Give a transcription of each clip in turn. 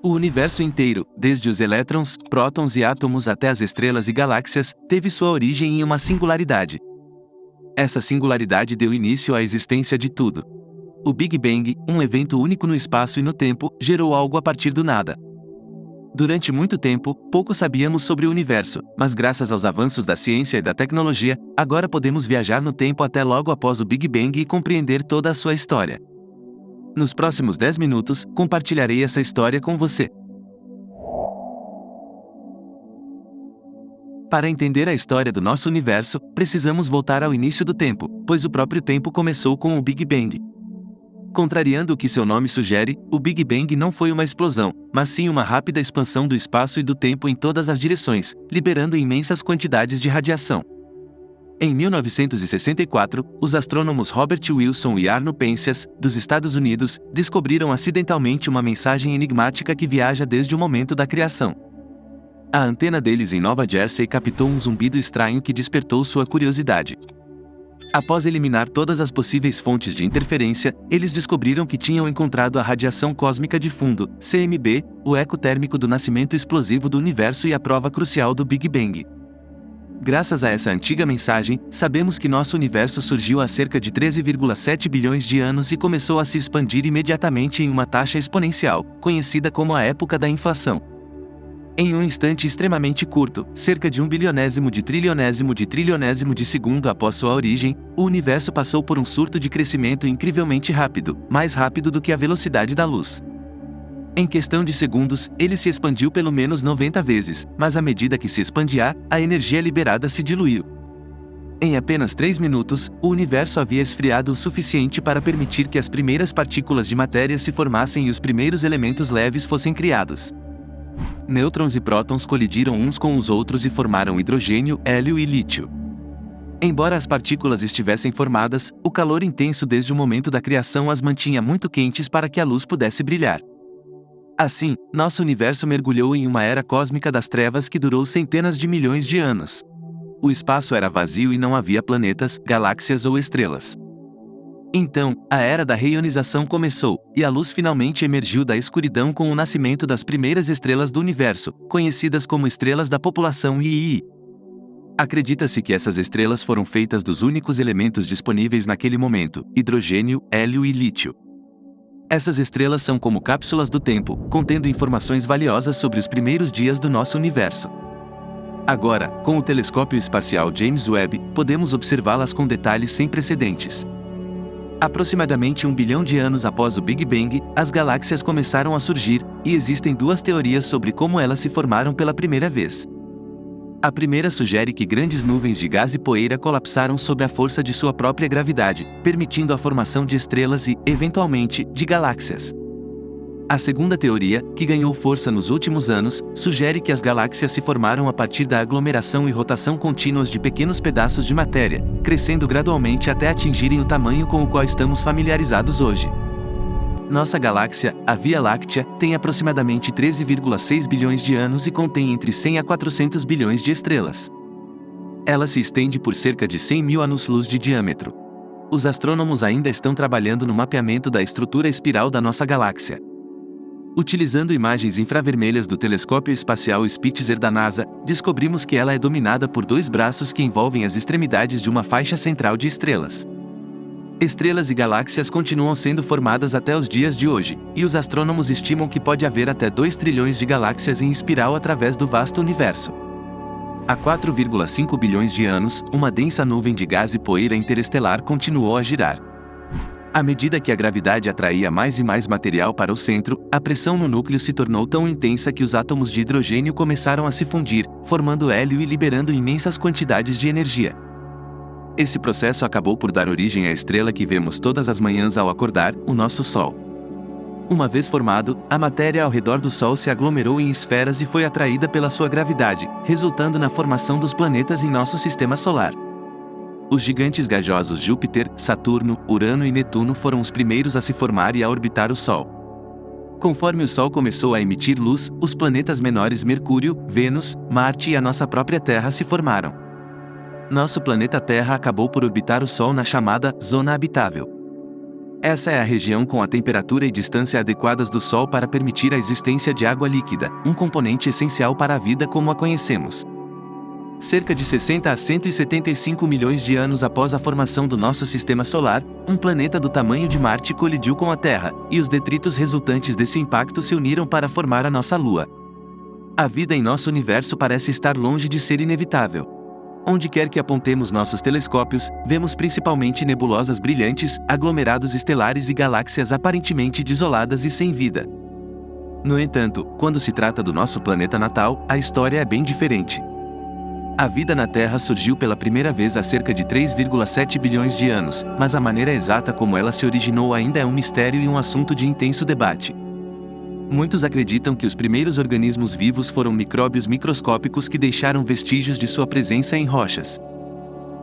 O universo inteiro, desde os elétrons, prótons e átomos até as estrelas e galáxias, teve sua origem em uma singularidade. Essa singularidade deu início à existência de tudo. O Big Bang, um evento único no espaço e no tempo, gerou algo a partir do nada. Durante muito tempo, pouco sabíamos sobre o universo, mas graças aos avanços da ciência e da tecnologia, agora podemos viajar no tempo até logo após o Big Bang e compreender toda a sua história. Nos próximos 10 minutos, compartilharei essa história com você. Para entender a história do nosso universo, precisamos voltar ao início do tempo, pois o próprio tempo começou com o Big Bang. Contrariando o que seu nome sugere, o Big Bang não foi uma explosão, mas sim uma rápida expansão do espaço e do tempo em todas as direções, liberando imensas quantidades de radiação. Em 1964, os astrônomos Robert Wilson e Arno Penzias, dos Estados Unidos, descobriram acidentalmente uma mensagem enigmática que viaja desde o momento da criação. A antena deles em Nova Jersey captou um zumbido estranho que despertou sua curiosidade. Após eliminar todas as possíveis fontes de interferência, eles descobriram que tinham encontrado a radiação cósmica de fundo, CMB, o eco térmico do nascimento explosivo do universo e a prova crucial do Big Bang. Graças a essa antiga mensagem, sabemos que nosso universo surgiu há cerca de 13,7 bilhões de anos e começou a se expandir imediatamente em uma taxa exponencial, conhecida como a época da inflação. Em um instante extremamente curto, cerca de 1 bilionésimo de trilionésimo de segundo após sua origem, o universo passou por um surto de crescimento incrivelmente rápido, mais rápido do que a velocidade da luz. Em questão de segundos, ele se expandiu pelo menos 90 vezes, mas à medida que se expandia, a energia liberada se diluiu. Em apenas 3 minutos, o universo havia esfriado o suficiente para permitir que as primeiras partículas de matéria se formassem e os primeiros elementos leves fossem criados. Nêutrons e prótons colidiram uns com os outros e formaram hidrogênio, hélio e lítio. Embora as partículas estivessem formadas, o calor intenso desde o momento da criação as mantinha muito quentes para que a luz pudesse brilhar. Assim, nosso universo mergulhou em uma era cósmica das trevas que durou centenas de milhões de anos. O espaço era vazio e não havia planetas, galáxias ou estrelas. Então, a era da reionização começou, e a luz finalmente emergiu da escuridão com o nascimento das primeiras estrelas do universo, conhecidas como estrelas da população Ii. Acredita-se que essas estrelas foram feitas dos únicos elementos disponíveis naquele momento, hidrogênio, hélio e lítio. Essas estrelas são como cápsulas do tempo, contendo informações valiosas sobre os primeiros dias do nosso universo. Agora, com o telescópio espacial James Webb, podemos observá-las com detalhes sem precedentes. Aproximadamente 1 bilhão de anos após o Big Bang, as galáxias começaram a surgir, e existem duas teorias sobre como elas se formaram pela primeira vez. A primeira sugere que grandes nuvens de gás e poeira colapsaram sob a força de sua própria gravidade, permitindo a formação de estrelas e, eventualmente, de galáxias. A segunda teoria, que ganhou força nos últimos anos, sugere que as galáxias se formaram a partir da aglomeração e rotação contínuas de pequenos pedaços de matéria, crescendo gradualmente até atingirem o tamanho com o qual estamos familiarizados hoje. Nossa galáxia, a Via Láctea, tem aproximadamente 13,6 bilhões de anos e contém entre 100 a 400 bilhões de estrelas. Ela se estende por cerca de 100 mil anos-luz de diâmetro. Os astrônomos ainda estão trabalhando no mapeamento da estrutura espiral da nossa galáxia. Utilizando imagens infravermelhas do telescópio espacial Spitzer da NASA, descobrimos que ela é dominada por dois braços que envolvem as extremidades de uma faixa central de estrelas. Estrelas e galáxias continuam sendo formadas até os dias de hoje, e os astrônomos estimam que pode haver até 2 trilhões de galáxias em espiral através do vasto universo. Há 4,5 bilhões de anos, uma densa nuvem de gás e poeira interestelar continuou a girar. À medida que a gravidade atraía mais e mais material para o centro, a pressão no núcleo se tornou tão intensa que os átomos de hidrogênio começaram a se fundir, formando hélio e liberando imensas quantidades de energia. Esse processo acabou por dar origem à estrela que vemos todas as manhãs ao acordar, o nosso Sol. Uma vez formado, a matéria ao redor do Sol se aglomerou em esferas e foi atraída pela sua gravidade, resultando na formação dos planetas em nosso sistema solar. Os gigantes gasosos Júpiter, Saturno, Urano e Netuno foram os primeiros a se formar e a orbitar o Sol. Conforme o Sol começou a emitir luz, os planetas menores Mercúrio, Vênus, Marte e a nossa própria Terra se formaram. Nosso planeta Terra acabou por orbitar o Sol na chamada zona habitável. Essa é a região com a temperatura e distância adequadas do Sol para permitir a existência de água líquida, um componente essencial para a vida como a conhecemos. Cerca de 60 a 175 milhões de anos após a formação do nosso sistema solar, um planeta do tamanho de Marte colidiu com a Terra, e os detritos resultantes desse impacto se uniram para formar a nossa Lua. A vida em nosso universo parece estar longe de ser inevitável. Onde quer que apontemos nossos telescópios, vemos principalmente nebulosas brilhantes, aglomerados estelares e galáxias aparentemente desoladas e sem vida. No entanto, quando se trata do nosso planeta natal, a história é bem diferente. A vida na Terra surgiu pela primeira vez há cerca de 3,7 bilhões de anos, mas a maneira exata como ela se originou ainda é um mistério e um assunto de intenso debate. Muitos acreditam que os primeiros organismos vivos foram micróbios microscópicos que deixaram vestígios de sua presença em rochas.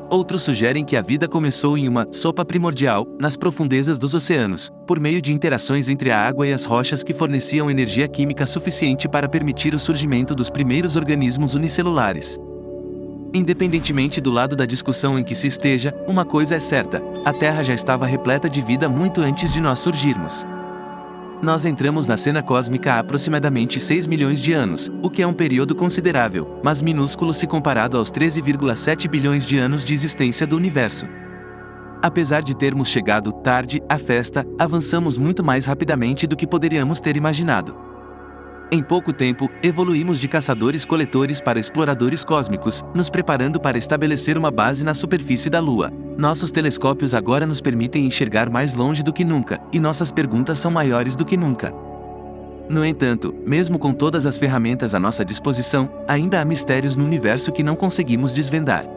Outros sugerem que a vida começou em uma sopa primordial, nas profundezas dos oceanos, por meio de interações entre a água e as rochas que forneciam energia química suficiente para permitir o surgimento dos primeiros organismos unicelulares. Independentemente do lado da discussão em que se esteja, uma coisa é certa: a Terra já estava repleta de vida muito antes de nós surgirmos. Nós entramos na cena cósmica há aproximadamente 6 milhões de anos, o que é um período considerável, mas minúsculo se comparado aos 13,7 bilhões de anos de existência do universo. Apesar de termos chegado tarde à festa, avançamos muito mais rapidamente do que poderíamos ter imaginado. Em pouco tempo, evoluímos de caçadores-coletores para exploradores cósmicos, nos preparando para estabelecer uma base na superfície da Lua. Nossos telescópios agora nos permitem enxergar mais longe do que nunca, e nossas perguntas são maiores do que nunca. No entanto, mesmo com todas as ferramentas à nossa disposição, ainda há mistérios no universo que não conseguimos desvendar.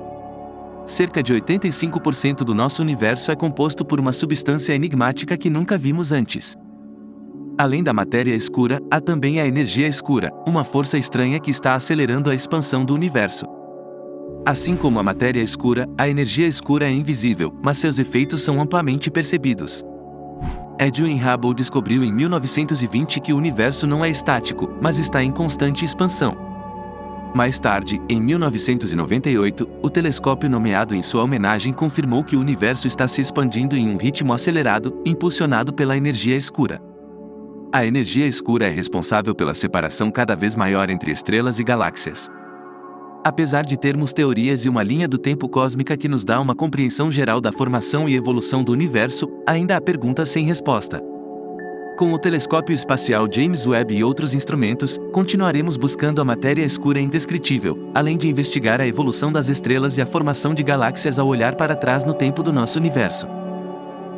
Cerca de 85% do nosso universo é composto por uma substância enigmática que nunca vimos antes. Além da matéria escura, há também a energia escura, uma força estranha que está acelerando a expansão do universo. Assim como a matéria escura, a energia escura é invisível, mas seus efeitos são amplamente percebidos. Edwin Hubble descobriu em 1920 que o universo não é estático, mas está em constante expansão. Mais tarde, em 1998, o telescópio nomeado em sua homenagem confirmou que o universo está se expandindo em um ritmo acelerado, impulsionado pela energia escura. A energia escura é responsável pela separação cada vez maior entre estrelas e galáxias. Apesar de termos teorias e uma linha do tempo cósmica que nos dá uma compreensão geral da formação e evolução do universo, ainda há perguntas sem resposta. Com o telescópio espacial James Webb e outros instrumentos, continuaremos buscando a matéria escura indescritível, além de investigar a evolução das estrelas e a formação de galáxias ao olhar para trás no tempo do nosso universo.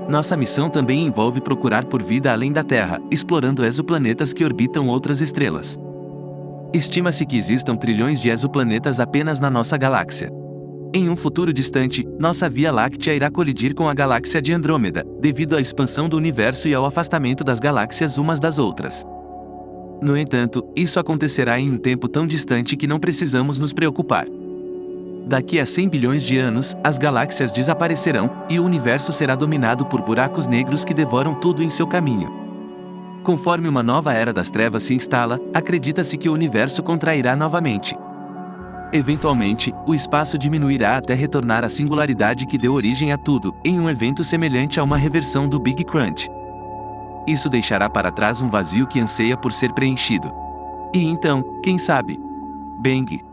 Nossa missão também envolve procurar por vida além da Terra, explorando exoplanetas que orbitam outras estrelas. Estima-se que existam trilhões de exoplanetas apenas na nossa galáxia. Em um futuro distante, nossa Via Láctea irá colidir com a galáxia de Andrômeda, devido à expansão do universo e ao afastamento das galáxias umas das outras. No entanto, isso acontecerá em um tempo tão distante que não precisamos nos preocupar. Daqui a 100 bilhões de anos, as galáxias desaparecerão, e o universo será dominado por buracos negros que devoram tudo em seu caminho. Conforme uma nova era das trevas se instala, acredita-se que o universo contrairá novamente. Eventualmente, o espaço diminuirá até retornar à singularidade que deu origem a tudo, em um evento semelhante a uma reversão do Big Crunch. Isso deixará para trás um vazio que anseia por ser preenchido. E então, quem sabe? Bang!